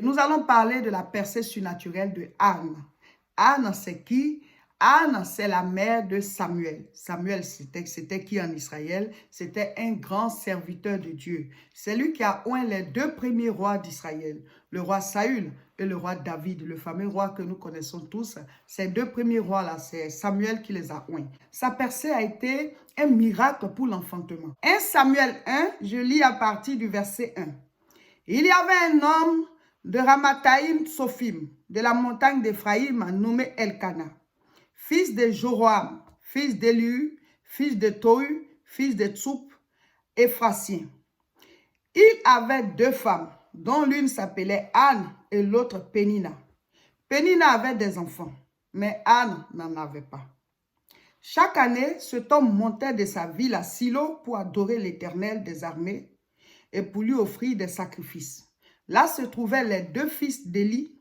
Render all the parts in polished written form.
Nous allons parler de la percée surnaturelle de Anne. Anne, c'est qui? Anne, c'est la mère de Samuel. Samuel, c'était qui en Israël? C'était un grand serviteur de Dieu. C'est lui qui a oint les deux premiers rois d'Israël, le roi Saül et le roi David, le fameux roi que nous connaissons tous. Ces deux premiers rois-là, c'est Samuel qui les a oints. Sa percée a été un miracle pour l'enfantement. 1 Samuel 1, je lis à partir du verset 1. Il y avait un homme de Ramathaïm Sophim, de la montagne d'Éphraïm, nommé Elkana, fils de Joram, fils d'Élu, fils de Tohu, fils de Tsoup, Éphrasien. Il avait deux femmes, dont l'une s'appelait Anne et l'autre Pénina. Pénina avait des enfants, mais Anne n'en avait pas. Chaque année, cet homme montait de sa ville à Silo pour adorer l'Éternel des armées et pour lui offrir des sacrifices. Là se trouvaient les deux fils d'Élie,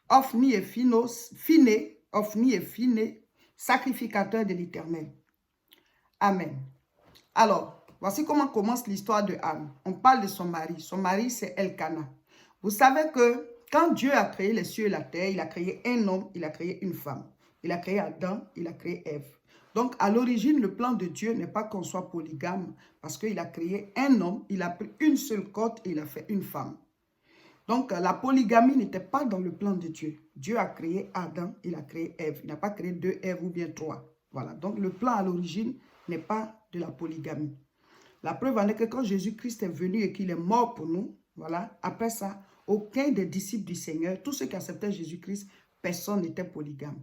Ophni et Phiné, sacrificateurs de l'Éternel. Amen. Alors, voici comment commence l'histoire de Anne. On parle de son mari. Son mari, c'est Elkana. Vous savez que quand Dieu a créé les cieux et la terre, il a créé un homme, il a créé une femme. Il a créé Adam, il a créé Ève. Donc, à l'origine, le plan de Dieu n'est pas qu'on soit polygame parce qu'il a créé un homme, il a pris une seule côte et il a fait une femme. Donc, la polygamie n'était pas dans le plan de Dieu. Dieu a créé Adam, il a créé Ève. Il n'a pas créé deux Èves ou bien trois. Voilà. Donc, le plan à l'origine n'est pas de la polygamie. La preuve en est que quand Jésus-Christ est venu et qu'il est mort pour nous, voilà, après ça, aucun des disciples du Seigneur, tous ceux qui acceptaient Jésus-Christ, personne n'était polygame.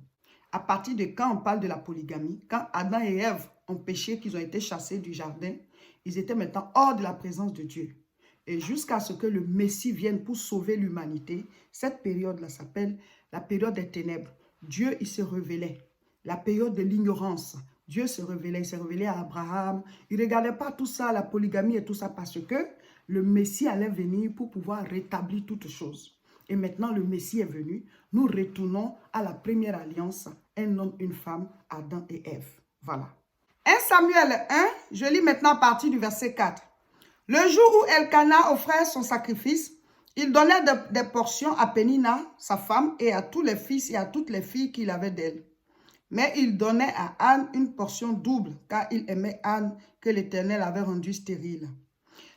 À partir de quand on parle de la polygamie, quand Adam et Ève ont péché, qu'ils ont été chassés du jardin, ils étaient maintenant hors de la présence de Dieu. Et jusqu'à ce que le Messie vienne pour sauver l'humanité, cette période-là s'appelle la période des ténèbres. Dieu, il se révélait. La période de l'ignorance. Dieu se révélait, il s'est révélé à Abraham. Il ne regardait pas tout ça, la polygamie et tout ça, parce que le Messie allait venir pour pouvoir rétablir toutes choses. Et maintenant, le Messie est venu. Nous retournons à la première alliance, un homme, une femme, Adam et Ève. Voilà. 1 Samuel 1, je lis maintenant à partir du verset 4. Le jour où Elkana offrait son sacrifice, il donnait des portions à Pénina, sa femme, et à tous les fils et à toutes les filles qu'il avait d'elle. Mais il donnait à Anne une portion double, car il aimait Anne que l'Éternel avait rendue stérile.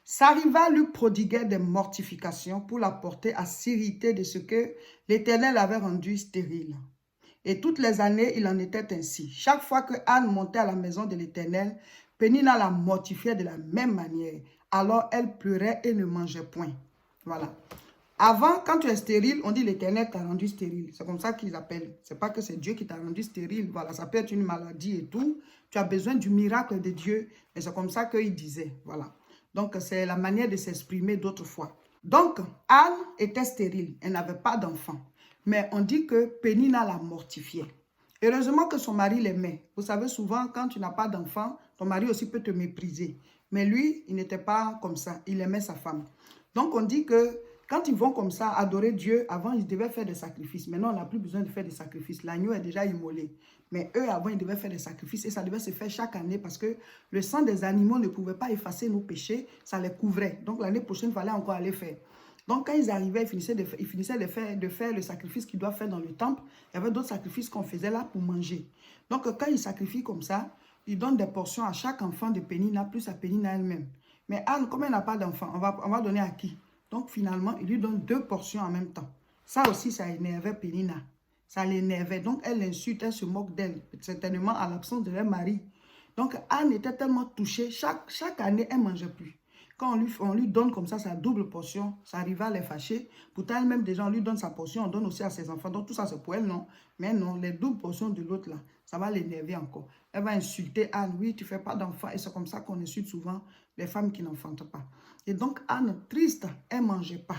Sa rivale lui prodiguait des mortifications pour la porter à s'irriter de ce que l'Éternel avait rendu stérile. Et toutes les années, il en était ainsi. Chaque fois que Anne montait à la maison de l'Éternel, Pénina la mortifiait de la même manière. Alors elle pleurait et ne mangeait point. Voilà. Avant, quand tu es stérile, on dit l'Éternel t'a rendu stérile. C'est comme ça qu'ils appellent. C'est pas que c'est Dieu qui t'a rendu stérile. Voilà, ça peut être une maladie et tout. Tu as besoin du miracle de Dieu. Et c'est comme ça qu'ils disaient. Voilà. Donc, c'est la manière de s'exprimer d'autrefois. Donc, Anne était stérile. Elle n'avait pas d'enfant. Mais on dit que Pénina la mortifiait. Heureusement que son mari l'aimait. Vous savez, souvent, quand tu n'as pas d'enfant, ton mari aussi peut te mépriser. Mais lui, il n'était pas comme ça. Il aimait sa femme. Donc, on dit que quand ils vont comme ça adorer Dieu, avant, ils devaient faire des sacrifices. Maintenant, on n'a plus besoin de faire des sacrifices. L'agneau est déjà immolé. Mais eux, avant, ils devaient faire des sacrifices. Et ça devait se faire chaque année parce que le sang des animaux ne pouvait pas effacer nos péchés. Ça les couvrait. Donc, l'année prochaine, il fallait encore aller faire. Donc, quand ils arrivaient, ils finissaient de faire le sacrifice qu'ils doivent faire dans le temple. Il y avait d'autres sacrifices qu'on faisait là pour manger. Donc, quand ils sacrifient comme ça, ils donnent des portions à chaque enfant de Pénina, plus à Pénina elle-même. Mais Anne, comme elle n'a pas d'enfant, on va donner à qui? Donc, finalement, il lui donne deux portions en même temps. Ça aussi, ça énervait Pénina. Ça l'énervait. Donc, elle l'insulte, elle se moque d'elle, certainement à l'absence de leur mari. Donc, Anne était tellement touchée. Chaque année, elle ne mangeait plus. Quand on lui donne comme ça sa double portion, ça arrive à les fâcher. Pourtant, elle-même, déjà, on lui donne sa portion, on donne aussi à ses enfants. Donc, tout ça, c'est pour elle, non. Mais non, les doubles portions de l'autre, là, ça va l'énerver encore. Elle va insulter Anne. Oui, tu ne fais pas d'enfant. Et c'est comme ça qu'on insulte souvent les femmes qui n'enfantent pas. Et donc, Anne, triste, elle ne mangeait pas.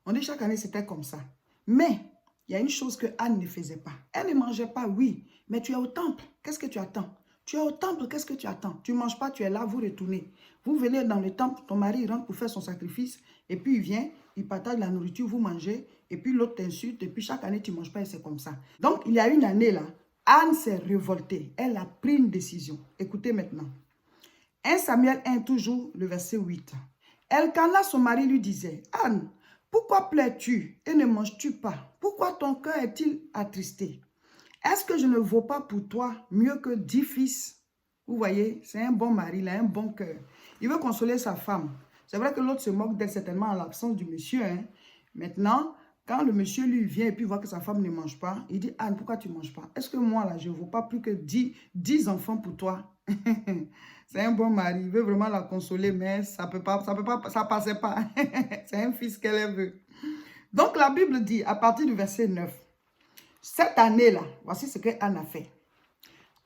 On dit chaque année, c'était comme ça. Mais, il y a une chose que Anne ne faisait pas. Elle ne mangeait pas, oui. Mais tu es au temple. Qu'est-ce que tu attends? Tu es au temple, qu'est-ce que tu attends? Tu ne manges pas, tu es là, vous retournez. Vous venez dans le temple, ton mari rentre pour faire son sacrifice, et puis il vient, il partage la nourriture, vous mangez, et puis l'autre t'insulte, et puis chaque année, tu ne manges pas, et c'est comme ça. Donc, il y a une année là, Anne s'est révoltée. Elle a pris une décision. Écoutez maintenant. 1 Samuel 1, toujours le verset 8. Elkana, son mari, lui disait, Anne, pourquoi pleures-tu et ne manges-tu pas? Pourquoi ton cœur est-il attristé? Est-ce que je ne vaux pas pour toi mieux que 10 fils? Vous voyez, c'est un bon mari, il a un bon cœur. Il veut consoler sa femme. C'est vrai que l'autre se moque d'elle certainement en l'absence du monsieur. Hein. Maintenant, quand le monsieur lui vient et puis voit que sa femme ne mange pas, il dit, Anne, pourquoi tu ne manges pas? Est-ce que moi, là, je ne vaux pas plus que 10 enfants pour toi? C'est un bon mari, il veut vraiment la consoler, mais ça passait pas. C'est un fils qu'elle veut. Donc, la Bible dit, à partir du verset 9, cette année-là, voici ce que Anne a fait.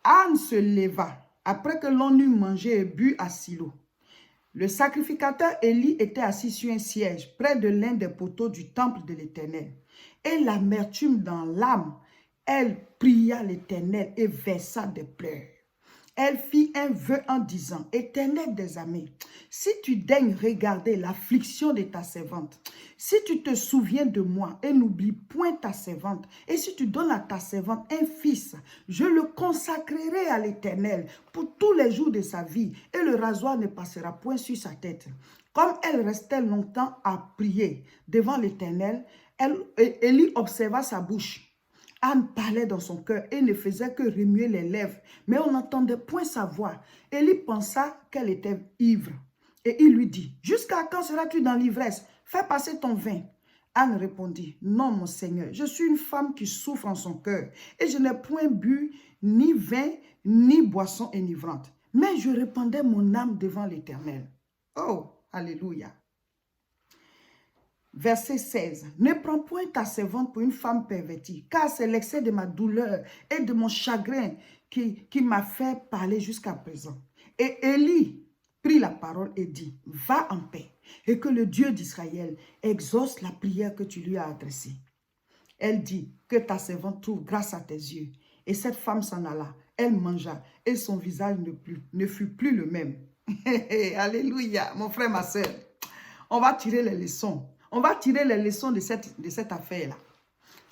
Anne se leva après que l'on eut mangé et bu à Silo. Le sacrificateur Élie était assis sur un siège près de l'un des poteaux du temple de l'Éternel. Et l'amertume dans l'âme, elle pria l'Éternel et versa des pleurs. Elle fit un vœu en disant, Éternel des armées, si tu daignes regarder l'affliction de ta servante, si tu te souviens de moi et n'oublie point ta servante, et si tu donnes à ta servante un fils, je le consacrerai à l'Éternel pour tous les jours de sa vie, et le rasoir ne passera point sur sa tête. Comme elle restait longtemps à prier devant l'Éternel, Élie observa sa bouche. Anne parlait dans son cœur et ne faisait que remuer les lèvres, mais on n'entendait point sa voix. Élie pensa qu'elle était ivre. Et il lui dit, « Jusqu'à quand seras-tu dans l'ivresse? Fais passer ton vin. » Anne répondit, « Non, mon Seigneur, je suis une femme qui souffre en son cœur, et je n'ai point bu ni vin, ni boisson enivrante. Mais je répandais mon âme devant l'Éternel. » Oh, alléluia. Verset 16. Ne prends point ta servante pour une femme pervertie, car c'est l'excès de ma douleur et de mon chagrin qui m'a fait parler jusqu'à présent. Et Élie prit la parole et dit, va en paix, et que le Dieu d'Israël exauce la prière que tu lui as adressée. Elle dit, que ta servante trouve grâce à tes yeux. Et cette femme s'en alla, elle mangea, et son visage ne fut plus le même. Alléluia, mon frère, ma soeur. On va tirer les leçons. On va tirer les leçons de cette affaire-là.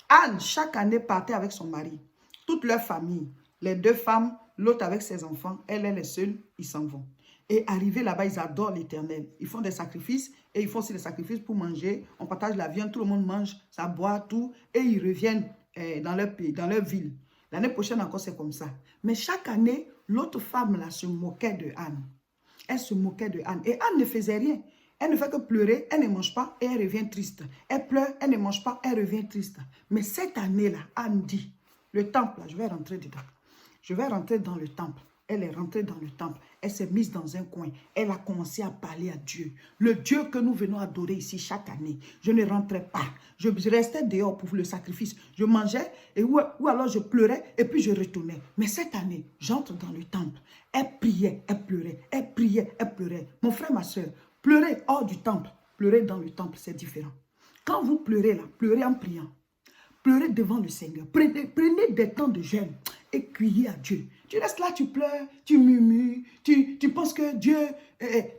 Anne, chaque année, partait avec son mari. Toute leur famille, les 2 femmes, l'autre avec ses enfants, elle est seule, ils s'en vont. Et arrivés là-bas, ils adorent l'Éternel. Ils font des sacrifices et ils font aussi des sacrifices pour manger. On partage la viande, tout le monde mange, ça boit, tout. Et ils reviennent dans leur pays, dans leur ville. L'année prochaine encore, c'est comme ça. Mais chaque année, l'autre femme là se moquait de Anne. Elle se moquait de Anne. Et Anne ne faisait rien. Elle ne fait que pleurer, elle ne mange pas et elle revient triste. Elle pleure, elle ne mange pas, elle revient triste. Mais cette année-là, Anne dit, le temple, là, je vais rentrer dedans. Je vais rentrer dans le temple. Elle est rentrée dans le temple. Elle s'est mise dans un coin. Elle a commencé à parler à Dieu. Le Dieu que nous venons adorer ici chaque année. Je ne rentrais pas. Je restais dehors pour le sacrifice. Je mangeais ou alors je pleurais et puis je retournais. Mais cette année, j'entre dans le temple. Elle priait, elle pleurait. Elle priait, elle pleurait. Mon frère, ma soeur, pleurer hors du temple, pleurer dans le temple, c'est différent. Quand vous pleurez là, pleurez en priant. Pleurez devant le Seigneur. Prenez des temps de jeûne et criez à Dieu. Tu restes là, tu pleures, tu murmures, tu penses que Dieu,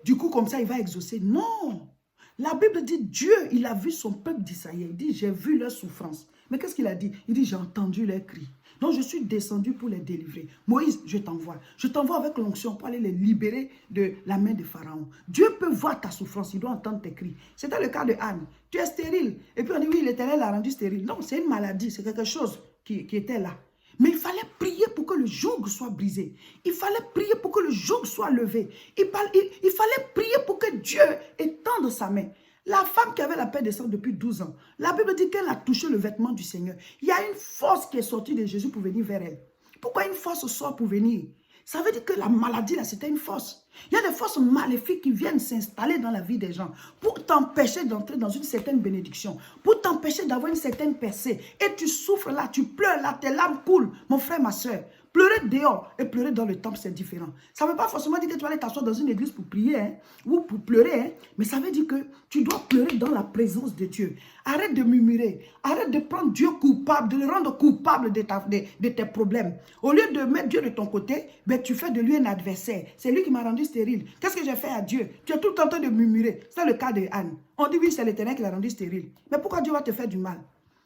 du coup comme ça, il va exaucer. Non. La Bible dit, Dieu, il a vu son peuple d'Israël. Il dit, j'ai vu leur souffrance. Mais qu'est-ce qu'il a dit? Il dit, j'ai entendu leurs cris. Donc, je suis descendu pour les délivrer. Moïse, je t'envoie. Je t'envoie avec l'onction pour aller les libérer de la main de Pharaon. Dieu peut voir ta souffrance. Il doit entendre tes cris. C'était le cas de Anne. Tu es stérile. Et puis on dit, oui, l'Éternel l'a rendu stérile. Non, c'est une maladie. C'est quelque chose qui était là. Mais il fallait prier pour que le joug soit brisé. Il fallait prier pour que le joug soit levé. Il fallait prier pour que Dieu étende sa main. La femme qui avait la paix des sangs depuis 12 ans, la Bible dit qu'elle a touché le vêtement du Seigneur. Il y a une force qui est sortie de Jésus pour venir vers elle. Pourquoi une force sort pour venir? Ça veut dire que la maladie, là, c'était une force. Il y a des forces maléfiques qui viennent s'installer dans la vie des gens pour t'empêcher d'entrer dans une certaine bénédiction, pour t'empêcher d'avoir une certaine percée. Et tu souffres là, tu pleures là, tes larmes coulent. Mon frère, ma soeur, pleurer dehors et pleurer dans le temple, c'est différent. Ça ne veut pas forcément dire que tu vas aller t'asseoir dans une église pour prier ou pour pleurer, mais ça veut dire que tu dois pleurer dans la présence de Dieu. Arrête de murmurer, arrête de prendre Dieu coupable, de le rendre coupable de tes problèmes. Au lieu de mettre Dieu de ton côté, ben, tu fais de lui un adversaire. C'est lui qui m'a rendu stérile. Qu'est-ce que j'ai fait à Dieu? Tu es tout le temps en train de murmurer. C'est le cas de Anne. On dit oui, c'est l'Éternel qui l'a rendu stérile. Mais pourquoi Dieu va te faire du mal?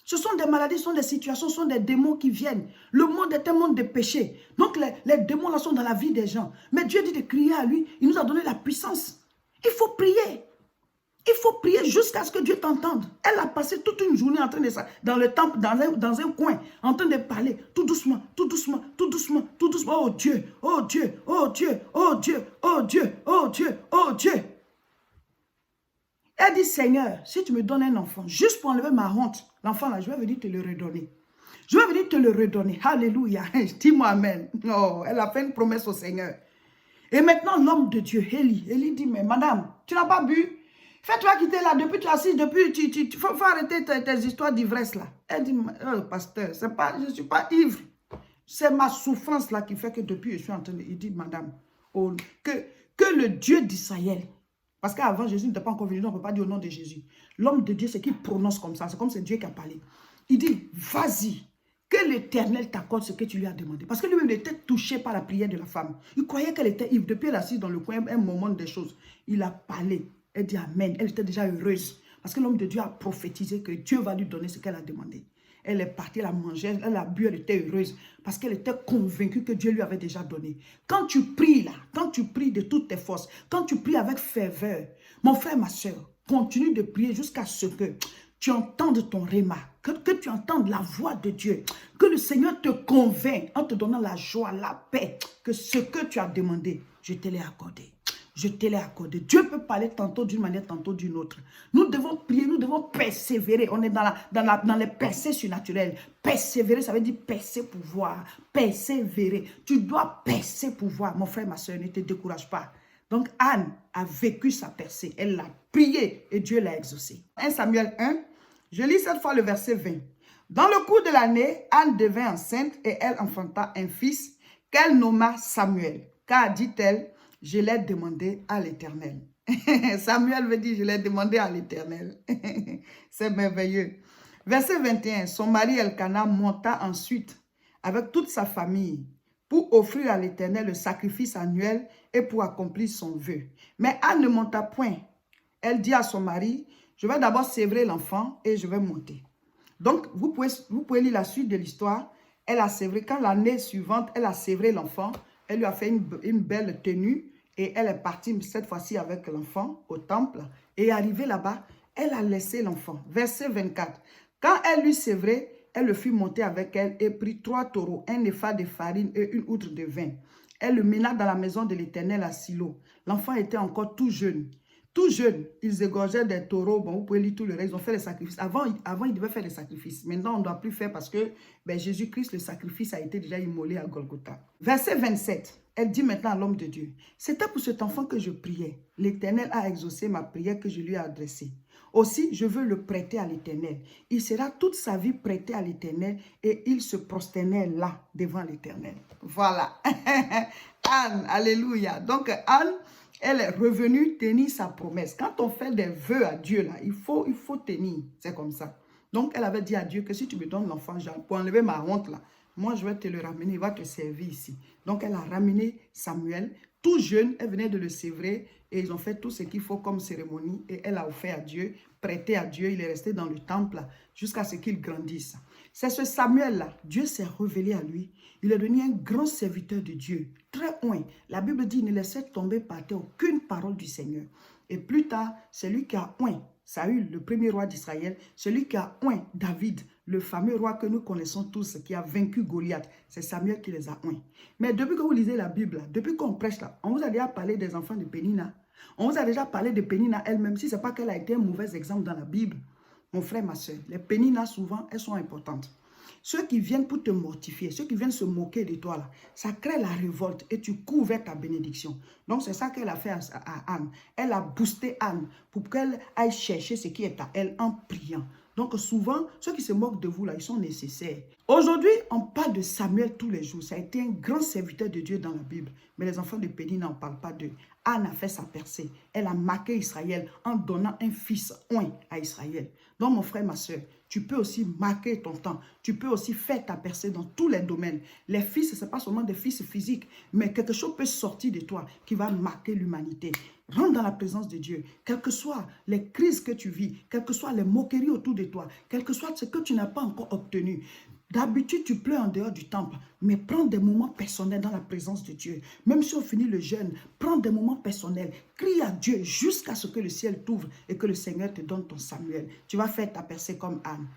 Ce sont des maladies, ce sont des situations, ce sont des démons qui viennent. Le monde est un monde de péché. Donc les démons là sont dans la vie des gens. Mais Dieu dit de crier à lui. Il nous a donné la puissance. Il faut prier. Il faut prier jusqu'à ce que Dieu t'entende. Elle a passé toute une journée en train de ça, dans le temple, dans un coin, en train de parler, tout doucement, tout doucement, tout doucement, tout doucement. Oh Dieu, oh Dieu, oh Dieu, oh Dieu, oh Dieu, oh Dieu, oh Dieu. Elle dit, Seigneur, si tu me donnes un enfant, juste pour enlever ma honte, l'enfant là, je vais venir te le redonner. Je vais venir te le redonner. Alléluia. Dis-moi amen. Oh, elle a fait une promesse au Seigneur. Et maintenant, l'homme de Dieu, Élie dit, mais madame, tu n'as pas bu? Fais-toi quitter là, depuis tu es assise, depuis tu faut arrêter tes histoires d'ivresse là. Elle dit, oh, pasteur, je ne suis pas ivre. C'est ma souffrance là qui fait que depuis je suis en train de... Il dit, madame, oh, que le Dieu d'Israël, parce qu'avant Jésus n'était pas encore venu, on ne peut pas dire au nom de Jésus. L'homme de Dieu, c'est qu'il prononce comme ça, c'est comme c'est Dieu qui a parlé. Il dit, vas-y, que l'Éternel t'accorde ce que tu lui as demandé. Parce que lui-même était touché par la prière de la femme. Il croyait qu'elle était ivre. Depuis elle assise dans le coin, un moment des choses, il a parlé. Elle dit amen. Elle était déjà heureuse. Parce que l'homme de Dieu a prophétisé que Dieu va lui donner ce qu'elle a demandé. Elle est partie, elle a mangé, elle a bu, elle était heureuse. Parce qu'elle était convaincue que Dieu lui avait déjà donné. Quand tu pries là, quand tu pries de toutes tes forces, quand tu pries avec ferveur, mon frère, ma soeur, continue de prier jusqu'à ce que tu entendes ton réma, que tu entendes la voix de Dieu, que le Seigneur te convainc en te donnant la joie, la paix, que ce que tu as demandé, je te l'ai accordé. Je te l'ai accordé. Dieu peut parler tantôt d'une manière, tantôt d'une autre. Nous devons prier, nous devons persévérer. On est dans les percées surnaturelles. Persévérer, ça veut dire percer pour voir. Persévérer. Tu dois percer pour voir. Mon frère, ma soeur, ne te décourage pas. Donc Anne a vécu sa percée. Elle l'a prié et Dieu l'a exaucé. 1 Samuel 1, je lis cette fois le verset 20. Dans le cours de l'année, Anne devint enceinte et elle enfanta un fils qu'elle nomma Samuel. Car, dit-elle, je l'ai demandé à l'Éternel. Samuel veut dire, je l'ai demandé à l'Éternel. C'est merveilleux. Verset 21, son mari Elkana monta ensuite avec toute sa famille pour offrir à l'Éternel le sacrifice annuel et pour accomplir son vœu. Mais Anne ne monta point. Elle dit à son mari, je vais d'abord sévrer l'enfant et je vais monter. Donc, vous pouvez lire la suite de l'histoire. Elle a sévré, quand l'année suivante, elle a sévré l'enfant. Elle lui a fait une belle tenue et elle est partie cette fois-ci avec l'enfant au temple. Et arrivée là-bas, elle a laissé l'enfant. Verset 24. Quand elle lui sévrait, elle le fit monter avec elle et prit 3 taureaux, un épha de farine et une outre de vin. Elle le mena dans la maison de l'Éternel à Silo. L'enfant était encore tout jeune. Tout jeune, ils égorgeaient des taureaux. Bon, vous pouvez lire tout le reste. Ils ont fait les sacrifices. Avant ils devaient faire les sacrifices. Maintenant, on ne doit plus faire parce que Jésus-Christ, le sacrifice a été déjà immolé à Golgotha. Verset 27. Elle dit maintenant à l'homme de Dieu, c'était pour cet enfant que je priais. L'Éternel a exaucé ma prière que je lui ai adressée. Aussi, je veux le prêter à l'Éternel. Il sera toute sa vie prêté à l'Éternel et il se prosternait là, devant l'Éternel. Voilà. Anne, alléluia. Donc, Anne, elle est revenue tenir sa promesse. Quand on fait des vœux à Dieu, là, il faut tenir. C'est comme ça. Donc, elle avait dit à Dieu que si tu me donnes l'enfant, pour enlever ma honte, là, moi, je vais te le ramener, il va te servir ici. Donc, elle a ramené Samuel, tout jeune, elle venait de le sévrer et ils ont fait tout ce qu'il faut comme cérémonie et elle a offert à Dieu, prêté à Dieu. Il est resté dans le temple jusqu'à ce qu'il grandisse. C'est ce Samuel-là, Dieu s'est révélé à lui. Il est devenu un grand serviteur de Dieu, très oint. La Bible dit, il ne laissait tomber par terre aucune parole du Seigneur. Et plus tard, c'est lui qui a oint Saül, le premier roi d'Israël, celui qui a oint David, le fameux roi que nous connaissons tous, qui a vaincu Goliath. C'est Samuel qui les a oints. Mais depuis que vous lisez la Bible, depuis qu'on prêche là, on vous a déjà parlé des enfants de Pénina. On vous a déjà parlé de Pénina elle-même, si ce n'est pas qu'elle a été un mauvais exemple dans la Bible. Mon frère, ma soeur, les Péninas, souvent, elles sont importantes. Ceux qui viennent pour te mortifier, ceux qui viennent se moquer de toi, là, ça crée la révolte et tu cours vers ta bénédiction. Donc, c'est ça qu'elle a fait à Anne. Elle a boosté Anne pour qu'elle aille chercher ce qui est à elle en priant. Donc, souvent, ceux qui se moquent de vous, là, ils sont nécessaires. Aujourd'hui, on parle de Samuel tous les jours. Ça a été un grand serviteur de Dieu dans la Bible. Mais les enfants de Pénina, on ne parle pas d'eux. Anne a fait sa percée. Elle a marqué Israël en donnant un fils oint à Israël. Donc, mon frère, ma soeur, tu peux aussi marquer ton temps. Tu peux aussi faire ta percée dans tous les domaines. Les fils, ce n'est pas seulement des fils physiques, mais quelque chose peut sortir de toi qui va marquer l'humanité. Rentre dans la présence de Dieu. Quelles que soient les crises que tu vis, quelles que soient les moqueries autour de toi, quel que soit ce que tu n'as pas encore obtenu, D'habitude, tu pleures en dehors du temple, mais prends des moments personnels dans la présence de Dieu. Même si on finit le jeûne, prends des moments personnels. Crie à Dieu jusqu'à ce que le ciel t'ouvre et que le Seigneur te donne ton Samuel. Tu vas faire ta percée comme Anne.